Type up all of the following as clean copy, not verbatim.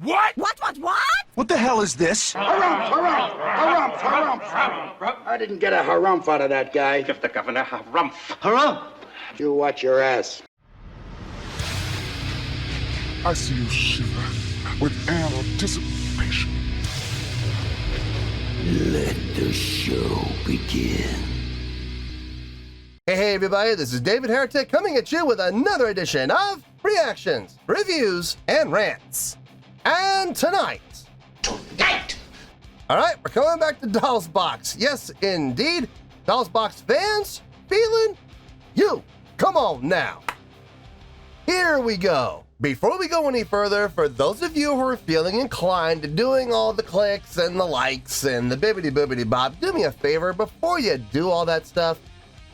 What? What? What the hell is this? Harumph. I didn't get a harumph out of that guy. Give the governor harumph. Harumph? You watch your ass. I see you shiver with anticipation. Let the show begin. Hey everybody, this is David Heretic coming at you with another edition of Reactions, Reviews, and Rants. And tonight, alright, we're coming back to Doll Boxx. Yes, indeed, Doll Boxx fans, feeling you. Come on now. Here we go. Before we go any further, for those of you who are feeling inclined to doing all the clicks and the likes and the bibbity-boobity bob, do me a favor, before you do all that stuff,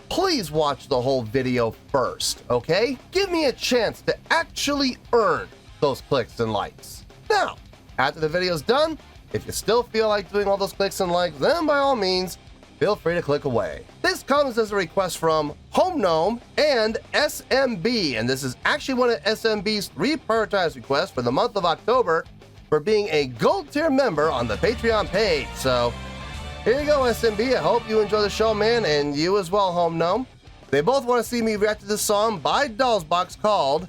please watch the whole video first, okay? Give me a chance to actually earn those clicks and likes. Now, after the video's done, if you still feel like doing all those clicks and likes, then by all means, feel free to click away. This comes as a request from Home Gnome and SMB, and this is actually one of SMB's 3 prioritized requests for the month of October for being a gold tier member on the Patreon page. So here you go, SMB. I hope you enjoy the show, man, and you as well, Home Gnome. They both want to see me react to this song by Doll Boxx called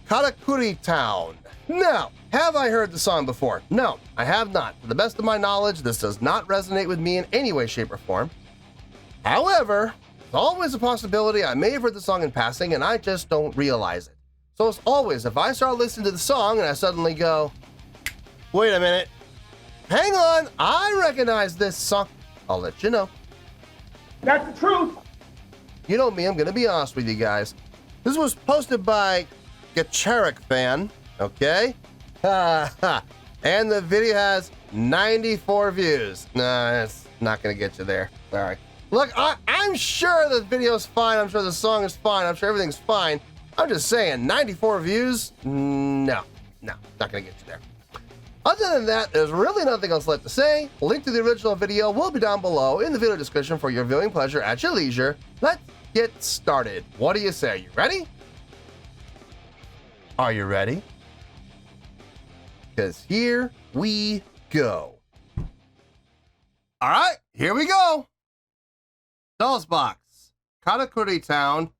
Karakuri Town. Now, have I heard the song before? No, I have not. To the best of my knowledge, this does not resonate with me in any way, shape, or form. However, there's always a possibility I may have heard the song in passing and I just don't realize it. So as always, if I start listening to the song and I suddenly go, wait a minute, hang on, I recognize this song, I'll let you know. That's the truth. You know me, I'm gonna be honest with you guys. This was posted by Heretic fan, okay? And the video has 94 views. Nah, it's not gonna get you there. Sorry. Look, I'm sure the video's fine. I'm sure the song is fine. I'm sure everything's fine. I'm just saying, 94 views? No, not gonna get you there. Other than that, there's really nothing else left to say. Link to the original video will be down below in the video description for your viewing pleasure at your leisure. Let's get started. What do you say? Are you ready? Are you ready? Because here we go. All right, here we go. Doll Boxx, Karakuri Town.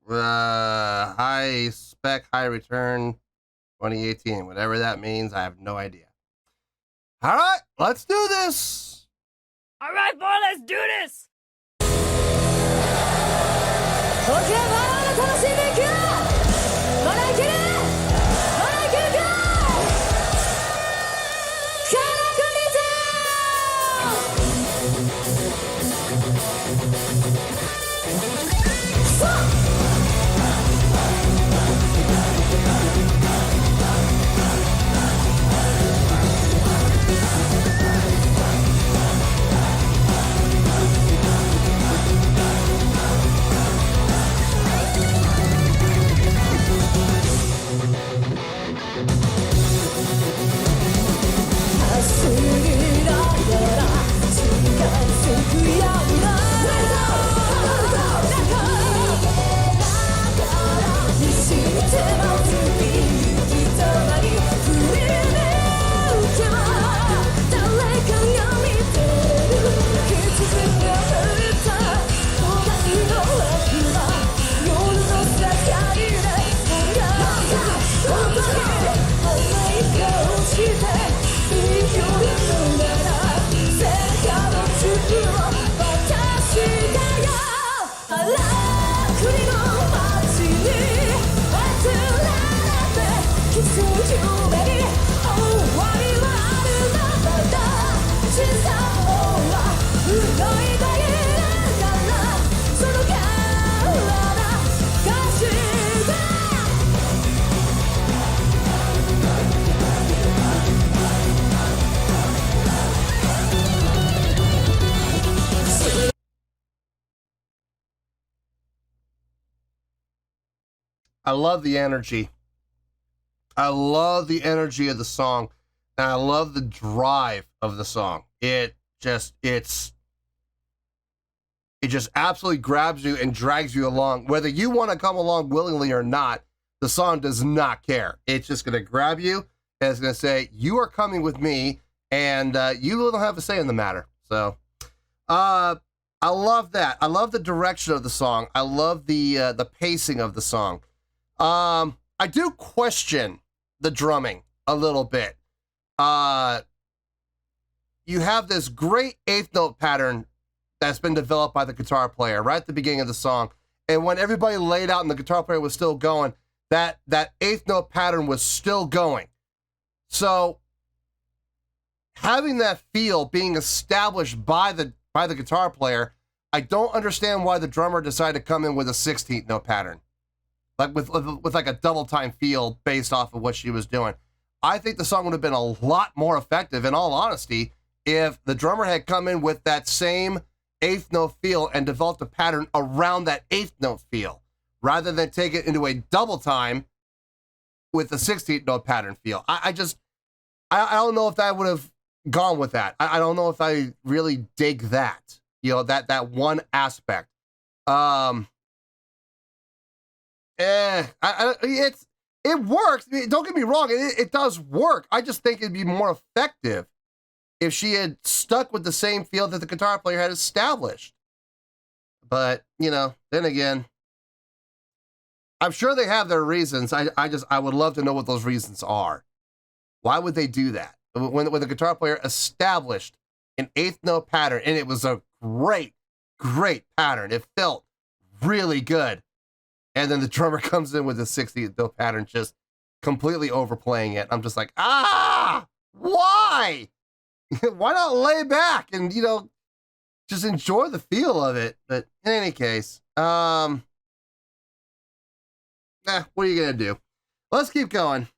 High spec, high return, 2018, whatever that means. I have no idea. All right, let's do this. All right, boy, let's do this. I love the energy. I love the energy of the song, and I love the drive of the song. It just absolutely grabs you and drags you along. Whether you want to come along willingly or not, The song does not care. It's just going to grab you and it's going to say, you are coming with me, and you don't have a say in the matter. So, I love that. I love the direction of the song. I love the pacing of the song. I do question the drumming a little bit. You have this great eighth note pattern that's been developed by the guitar player right at the beginning of the song. And when everybody laid out and the guitar player was still going, that eighth note pattern was still going. So having that feel being established by the guitar player, I don't understand why the drummer decided to come in with a 16th note pattern, like with like a double time feel based off of what she was doing. I think the song would have been a lot more effective, in all honesty, if the drummer had come in with that same eighth note feel and developed a pattern around that eighth note feel, rather than take it into a double time with the 16th note pattern feel. I don't know if I would have gone with that. I don't know if I really dig that, that one aspect. It works. Don't get me wrong. It does work. I just think it'd be more effective if she had stuck with the same feel that the guitar player had established. But, then again, I'm sure they have their reasons. I would love to know what those reasons are. Why would they do that? When the guitar player established an eighth note pattern, and it was a great, great pattern. It felt really good. And then the drummer comes in with a 16th note pattern, just completely overplaying it. I'm just like, why? Why not lay back and, just enjoy the feel of it? But in any case, what are you going to do? Let's keep going.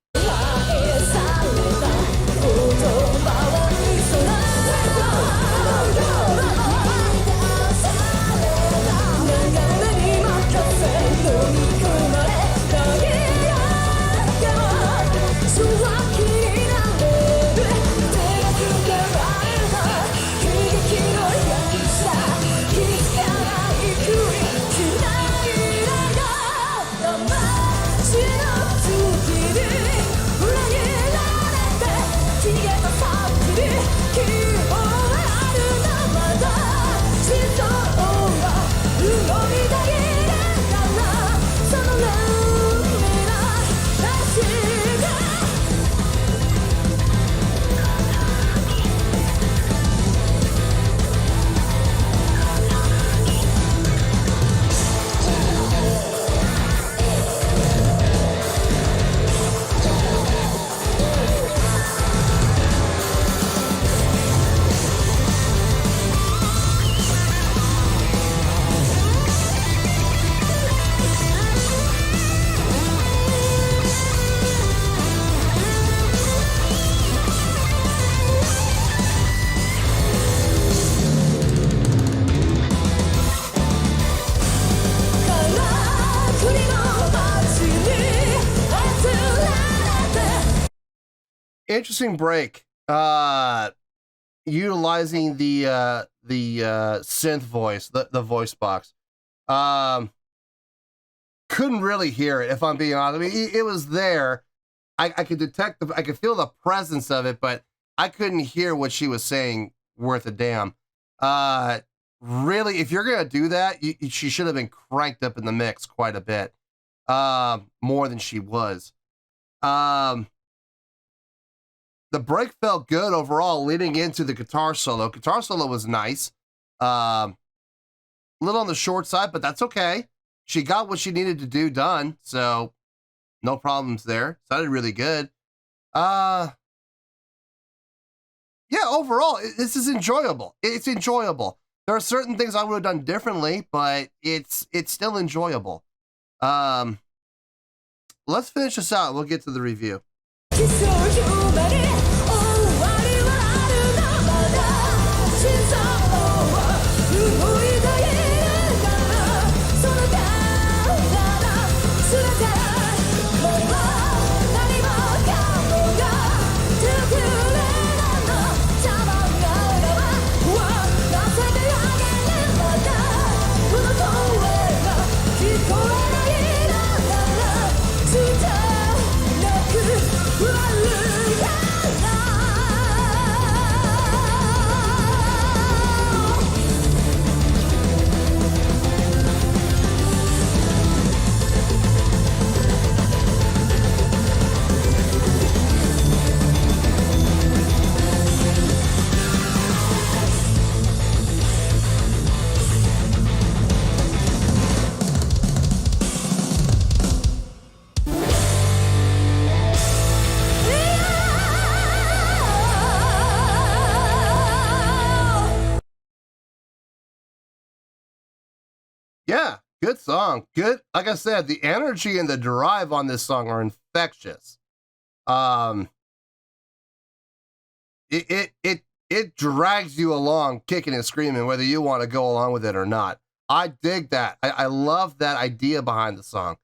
Interesting break. Utilizing the synth voice, the voice box. Couldn't really hear it, if I'm being honest. I mean, it was there. I could detect I could feel the presence of it, but I couldn't hear what she was saying worth a damn. Really, if you're gonna do that, she should have been cranked up in the mix quite a bit, more than she was. The break felt good overall leading into the guitar solo. Guitar solo was nice. A little on the short side, but that's okay. She got what she needed to do done, so no problems there. Sounded really good. Yeah, overall, this is enjoyable. It's enjoyable. There are certain things I would have done differently, but it's still enjoyable. Let's finish this out and we'll get to the review. Yeah, good song. Good. Like I said, the energy and the drive on this song are infectious. It drags you along, kicking and screaming, whether you want to go along with it or not. I dig that. I love that idea behind the song.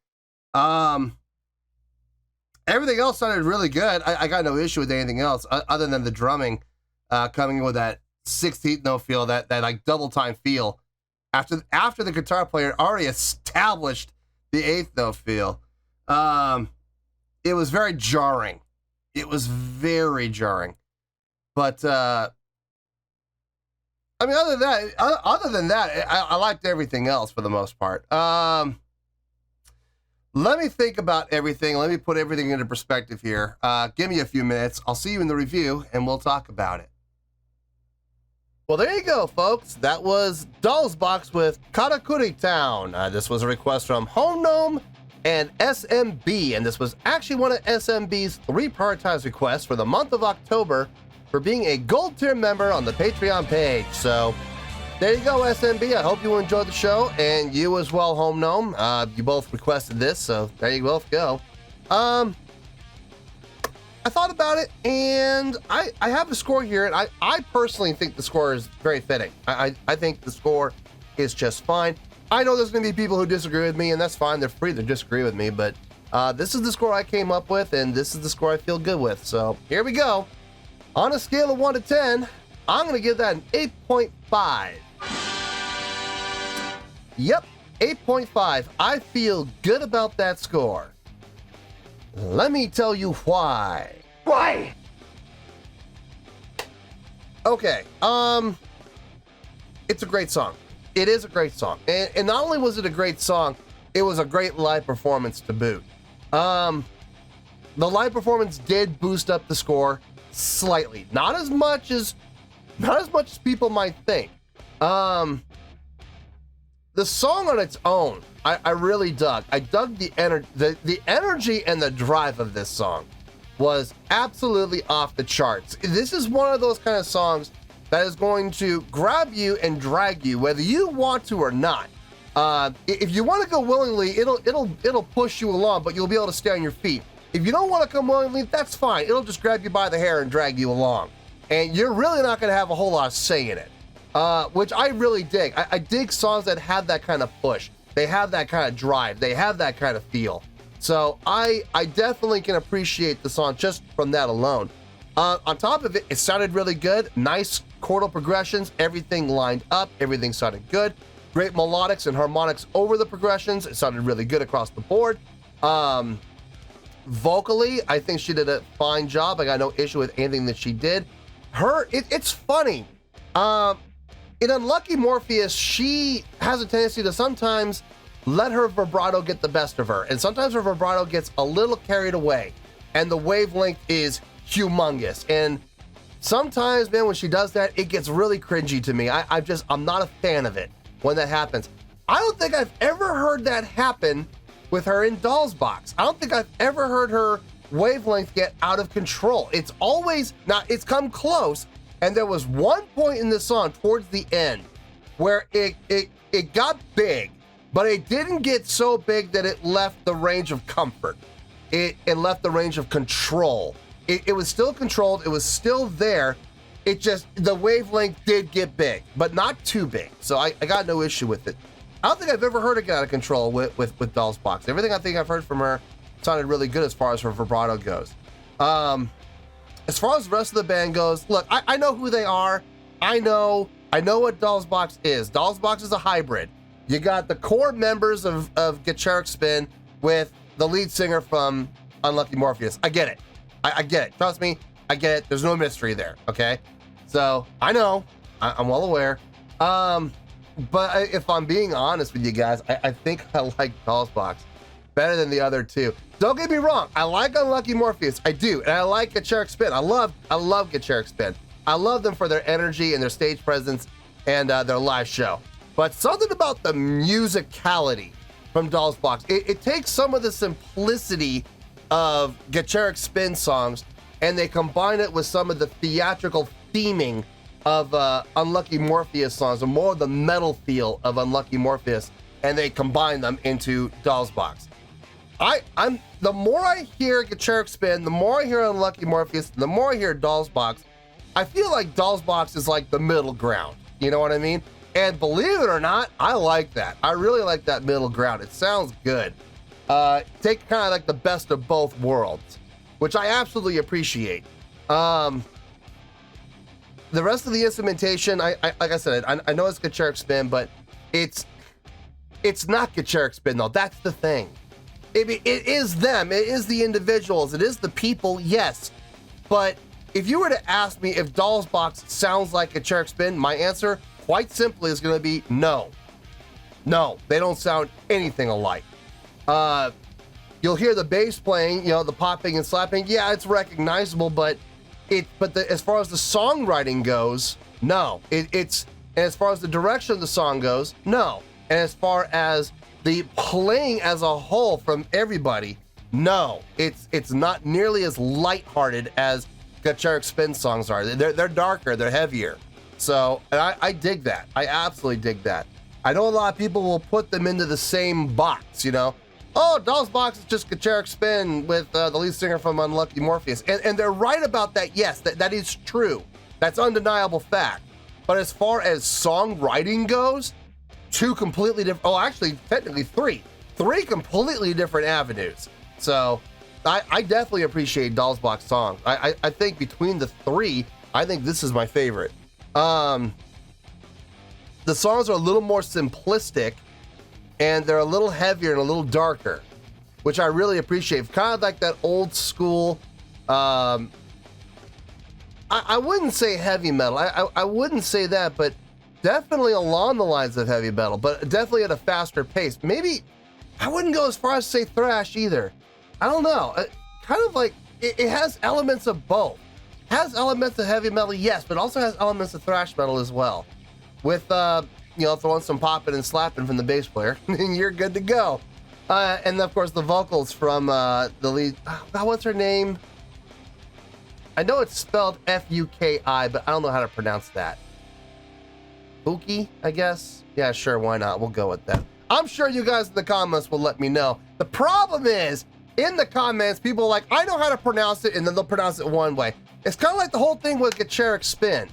Everything else sounded really good. I got no issue with anything else other than the drumming coming in with that 16th note feel, that like double time feel. After the guitar player already established the 8th note feel, it was very jarring. It was very jarring. But I mean, other than that, I liked everything else for the most part. Let me think about everything. Let me put everything into perspective here. Give me a few minutes. I'll see you in the review, and we'll talk about it. Well, there you go, folks. That was Doll Boxx with Karakuri Town. This was a request from Home Gnome and SMB, and this was actually one of SMB's 3 prioritized requests for the month of October for being a gold tier member on the Patreon page. So there you go, SMB. I hope you enjoyed the show, and you as well, Home Gnome. You both requested this, so there you both go. I thought about it, and I have a score here, and I personally think the score is very fitting. I think the score is just fine. I know there's going to be people who disagree with me, and that's fine. They're free to disagree with me, but this is the score I came up with, and this is the score I feel good with. So here we go. On a scale of 1 to 10, I'm going to give that an 8.5. Yep, 8.5. I feel good about that score. Let me tell you why. Why? Okay, it's a great song. It is a great song. And not only was it a great song, it was a great live performance to boot. The live performance did boost up the score slightly. Not as much as people might think. The song on its own, I really dug. I dug the energy and the drive of this song was absolutely off the charts. This is one of those kind of songs that is going to grab you and drag you, whether you want to or not. If you want to go willingly, it'll push you along, but you'll be able to stay on your feet. If you don't want to come willingly, that's fine. It'll just grab you by the hair and drag you along, and you're really not going to have a whole lot of say in it. Which I really dig. I dig songs that have that kind of push. They have that kind of drive. They have that kind of feel. So I definitely can appreciate the song just from that alone. On top of it, it sounded really good. Nice chordal progressions. Everything lined up. Everything sounded good. Great melodics and harmonics over the progressions. It sounded really good across the board. Vocally, I think she did a fine job. I got no issue with anything that she did. It's funny. In Unlucky Morpheus, she has a tendency to sometimes let her vibrato get the best of her, and sometimes her vibrato gets a little carried away, and the wavelength is humongous. And sometimes, man, when she does that, it gets really cringy to me. I'm not a fan of it when that happens. I don't think I've ever heard that happen with her in Doll Boxx. I don't think I've ever heard her wavelength get out of control. It's always, now it's come close, and there was one point in the song towards the end where it got big, but it didn't get so big that it left the range of comfort. It left the range of control. It was still controlled, it was still there. It just, the wavelength did get big, but not too big. So I got no issue with it. I don't think I've ever heard it get out of control with Doll Boxx. Everything I think I've heard from her sounded really good as far as her vibrato goes. As far as the rest of the band goes, look, I know who they are. I know what Doll Boxx is. Doll Boxx is a hybrid. You got the core members of Heretic Spin with the lead singer from Unlucky Morpheus. I get it. I get it. Trust me, I get it. There's no mystery there, okay? So, I know. I'm well aware. But if I'm being honest with you guys, I think I like Doll Boxx better than the other two. Don't get me wrong. I like Unlucky Morpheus. I do. And I like Heretic Spin. I love Heretic Spin. I love them for their energy and their stage presence and their live show. But something about the musicality from Doll Boxx, it takes some of the simplicity of Heretic Spin songs and they combine it with some of the theatrical theming of Unlucky Morpheus songs, and more of the metal feel of Unlucky Morpheus, and they combine them into Doll Boxx. I'm the more I hear Heretic Spin, the more I hear Unlucky Morpheus, the more I hear Doll Boxx, I feel like Doll Boxx is like the middle ground. You know what I mean? And believe it or not, I like that. I really like that middle ground. It sounds good. Take kind of like the best of both worlds, which I absolutely appreciate. The rest of the instrumentation, like I said, I know it's Heretic Spin, but it's not Heretic Spin though. That's the thing. It is them. It is the individuals. It is the people. Yes, but if you were to ask me if Doll Boxx sounds like Heretic Spin, my answer, quite simply, is going to be no. No, they don't sound anything alike. You'll hear the bass playing, the popping and slapping. Yeah, it's recognizable, but as far as the songwriting goes, no. And as far as the direction of the song goes, no. And as far as the playing as a whole from everybody, no. It's not nearly as lighthearted as Heretic Spin songs are. They're darker, they're heavier. So, and I dig that. I absolutely dig that. I know a lot of people will put them into the same box, Oh, Doll Boxx is just Heretic Spin with the lead singer from Unlucky Morpheus. And they're right about that. Yes, that is true. That's undeniable fact. But as far as songwriting goes, two completely different, actually, technically three completely different avenues. So I definitely appreciate Doll Boxx songs. I think between the three, I think this is my favorite. The songs are a little more simplistic, and they're a little heavier and a little darker, which I really appreciate. Kind of like that old school, I wouldn't say heavy metal. I wouldn't say that, but definitely along the lines of heavy metal, but definitely at a faster pace. Maybe, I wouldn't go as far as say thrash either. I don't know. Kind of like, it has elements of both. Has elements of heavy metal, yes, but also has elements of thrash metal as well. With, throwing some popping and slapping from the bass player, and you're good to go. And of course, the vocals from the lead. What's her name? I know it's spelled F-U-K-I, but I don't know how to pronounce that. Fuki, I guess? Yeah, sure, why not? We'll go with that. I'm sure you guys in the comments will let me know. The problem is, in the comments, people are like, I know how to pronounce it, and then they'll pronounce it one way. It's kind of like the whole thing with Heretic Spin.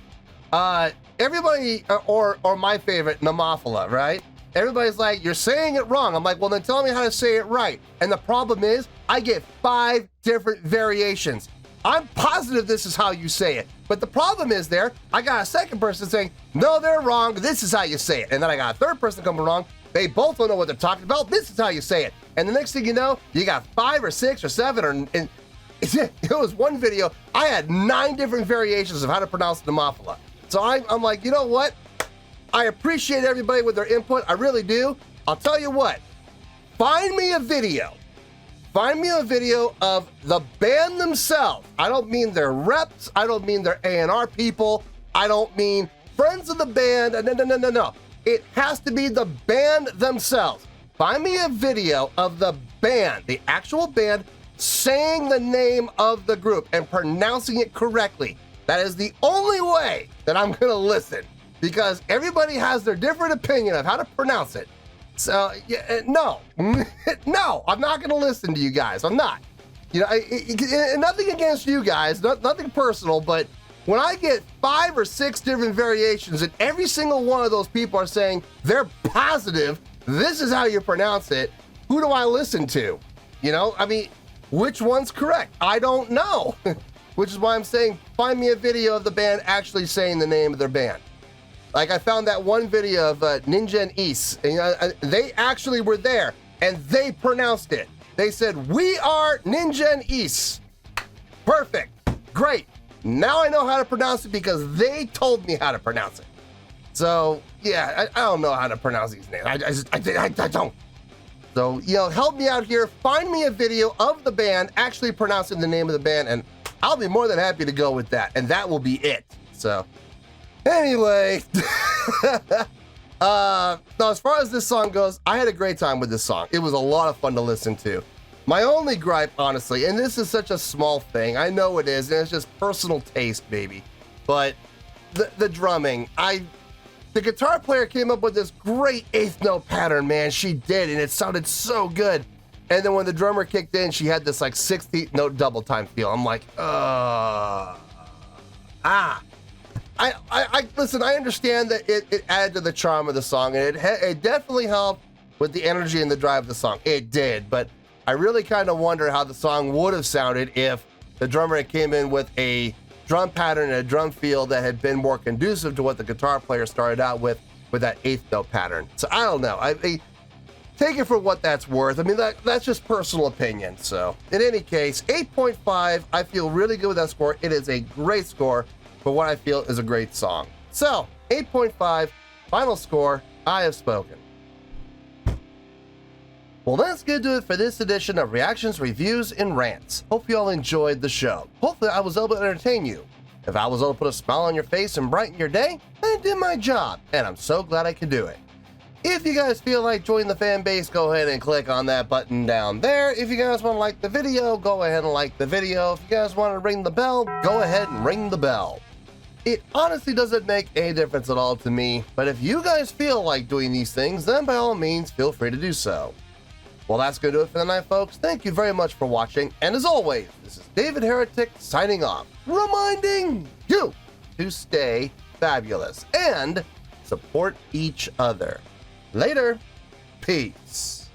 Everybody, or my favorite, Nemophila, right? Everybody's like, you're saying it wrong. I'm like, well, then tell me how to say it right. And the problem is, I get 5 different variations. I'm positive this is how you say it. But the problem is I got a second person saying, no, they're wrong. This is how you say it. And then I got a third person coming wrong. They both don't know what they're talking about. This is how you say it. And the next thing you know, you got 5 or 6 or 7 and it was one video. I had 9 different variations of how to pronounce Nemophila. So I'm like, you know what? I appreciate everybody with their input. I really do. I'll tell you what. Find me a video. Find me a video of the band themselves. I don't mean their reps. I don't mean their A&R people. I don't mean friends of the band. No. It has to be the band themselves. Find me a video of the band, the actual band, saying the name of the group and pronouncing it correctly. That is the only way that I'm going to listen, because everybody has their different opinion of how to pronounce it. So, no, no, I'm not going to listen to you guys. I'm not. Nothing against you guys, nothing personal, but when I get 5 or 6 different variations and every single one of those people are saying they're positive, this is how you pronounce it, who do I listen to? Which one's correct? I don't know. Which is why I'm saying, find me a video of the band actually saying the name of their band. Like, I found that one video of Ninja and East, and they actually were there, and they pronounced it. They said, we are Ninja and East. Perfect. Great. Now I know how to pronounce it because they told me how to pronounce it. So, yeah, I don't know how to pronounce these names. I don't. So, help me out here. Find me a video of the band actually pronouncing the name of the band, and I'll be more than happy to go with that. And that will be it. So, anyway. Now, as far as this song goes, I had a great time with this song. It was a lot of fun to listen to. My only gripe, honestly, and this is such a small thing, I know it is, and it's just personal taste, baby, but the drumming, the guitar player came up with this great eighth note pattern, man. She did, and it sounded so good. And then when the drummer kicked in, she had this like 16th note double time feel. I'm like, listen, I understand that it added to the charm of the song, and it definitely helped with the energy and the drive of the song. It did, but I really kind of wonder how the song would have sounded if the drummer came in with a drum pattern and a drum feel that had been more conducive to what the guitar player started out with that eighth note pattern. So I don't know. I take it for what that's worth. I mean, that's just personal opinion. So in any case, 8.5, I feel really good with that score. It is a great score for what I feel is a great song. So 8.5, final score, I have spoken. Well, that's going to do it for this edition of Reactions, Reviews, and Rants. Hope you all enjoyed the show. Hopefully I was able to entertain you. If I was able to put a smile on your face and brighten your day, I did my job, and I'm so glad I could do it. If you guys feel like joining the fan base, go ahead and click on that button down there. If you guys want to like the video, go ahead and like the video. If you guys want to ring the bell, go ahead and ring the bell. It honestly doesn't make any difference at all to me, but if you guys feel like doing these things, then by all means, feel free to do so. Well, that's going to do it for the night, folks. Thank you very much for watching. And as always, this is David Heretic signing off, reminding you to stay fabulous and support each other. Later. Peace.